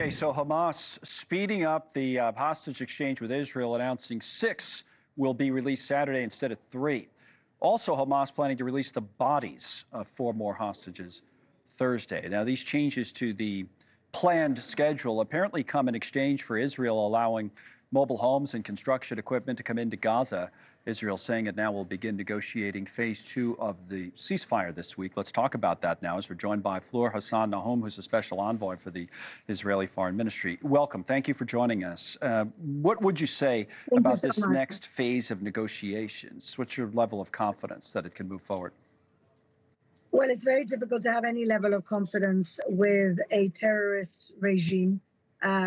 Okay, so Hamas speeding up the hostage exchange with Israel, announcing 6 will be released Saturday instead of 3. Also, Hamas planning to release the bodies of 4 more hostages Thursday. Now, these changes to the planned schedule apparently come in exchange for Israel allowing mobile homes and construction equipment to come into Gaza. Israel saying it now will begin negotiating phase 2 of the ceasefire this week. Let's talk about that now as we're joined by Fleur Hassan-Nahoum, who's a special envoy for the Israeli Foreign Ministry. Welcome. Thank you for joining us. What would you say about this next phase of negotiations? What's your level of confidence that it can move forward? Well, it's very difficult to have any level of confidence with a terrorist regime,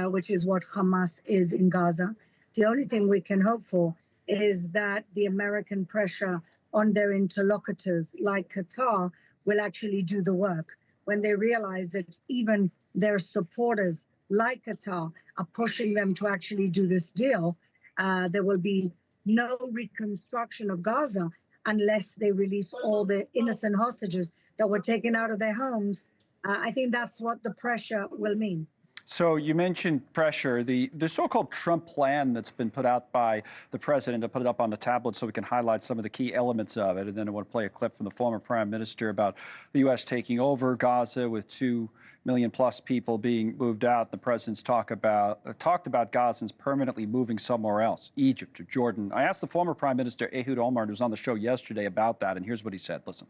which is what Hamas is in Gaza. The only thing we can hope for is that the American pressure on their interlocutors like Qatar will actually do the work when they realize that even their supporters like Qatar are pushing them to actually do this deal. There will be no reconstruction of Gaza unless they release all the innocent hostages that were taken out of their homes. I think that's what the pressure will mean. So you mentioned pressure, the so-called Trump plan that's been put out by the president to put it up on the tablet so we can highlight some of the key elements of it. And then I want to play a clip from the former prime minister about the U.S. taking over Gaza with 2 million plus people being moved out. The president's talked about Gazans permanently moving somewhere else, Egypt or Jordan. I asked the former prime minister, Ehud Olmert, who was on the show yesterday, about that. And here's what he said. Listen.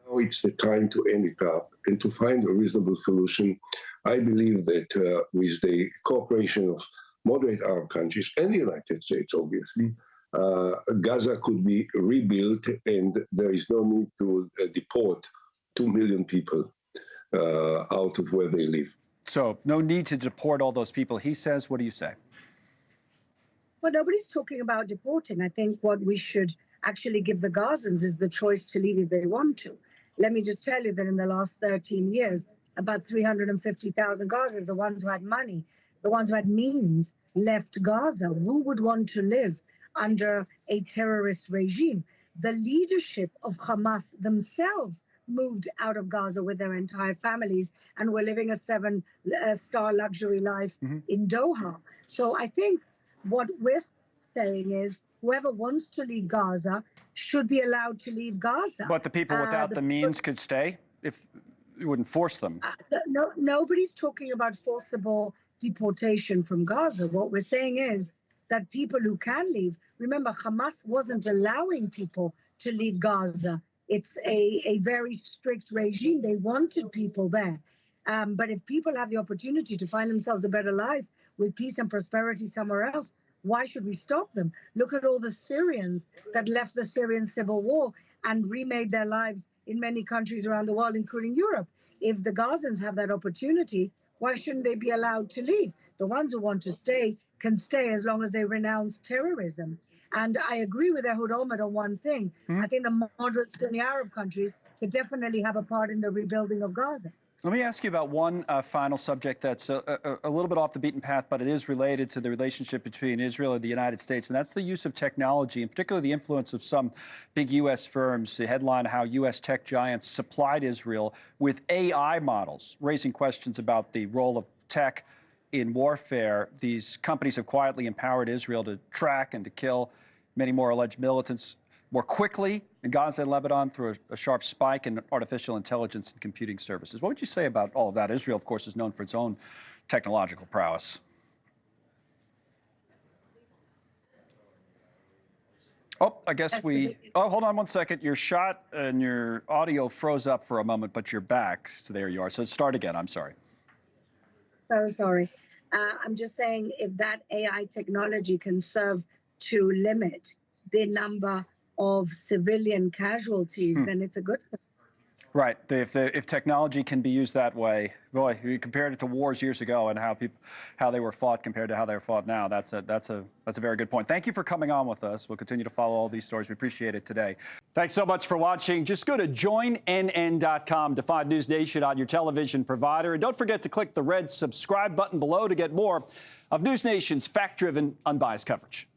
Now it's the time to end it up and to find a reasonable solution. I believe that with the cooperation of moderate Arab countries and the United States, obviously, Gaza could be rebuilt and there is no need to deport 2 million people out of where they live. So no need to deport all those people, he says. What do you say? Well, nobody's talking about deporting. I think what we should actually give the Gazans is the choice to leave if they want to. Let me just tell you that in the last 13 years, about 350,000 Gazans, the ones who had money, the ones who had means, left Gaza. Who would want to live under a terrorist regime? The leadership of Hamas themselves moved out of Gaza with their entire families and were living a 7-star luxury life in Doha. So I think what we're saying is whoever wants to leave Gaza should be allowed to leave Gaza. But the people without the means could stay if you wouldn't force them. No, nobody's talking about forcible deportation from Gaza. What we're saying is that people who can leave, remember, Hamas wasn't allowing people to leave Gaza. It's a very strict regime. They wanted people there. But if people have the opportunity to find themselves a better life with peace and prosperity somewhere else, why should we stop them? Look at all the Syrians that left the Syrian civil war and remade their lives in many countries around the world, including Europe. If the Gazans have that opportunity, why shouldn't they be allowed to leave? The ones who want to stay can stay as long as they renounce terrorism. And I agree with Ehud Olmert on one thing. I think the moderate Sunni Arab countries could definitely have a part in the rebuilding of Gaza. Let me ask you about one final subject that's a little bit off the beaten path, but it is related to the relationship between Israel and the United States, and that's the use of technology, and particularly the influence of some big U.S. firms. The headline, how U.S. tech giants supplied Israel with AI models, raising questions about the role of tech in warfare. These companies have quietly empowered Israel to track and to kill many more alleged militants more quickly in Gaza and Lebanon through a sharp spike in artificial intelligence and computing services. What would you say about all of that? Israel, of course, is known for its own technological prowess. Oh, I guess oh, hold on one second. Your shot and your audio froze up for a moment, but you're back. So there you are. So start again. I'm sorry. So sorry. I'm just saying if that AI technology can serve to limit the number of civilian casualties, then it's a good thing. Right. If technology can be used that way, boy, we compared it to wars years ago and how they were fought compared to how they're fought now. That's a very good point. Thank you for coming on with us. We'll continue to follow all these stories. We appreciate it today. Thanks so much for watching. Just go to joinnn.com to find News Nation on your television provider. And don't forget to click the red subscribe button below to get more of News Nation's fact-driven, unbiased coverage.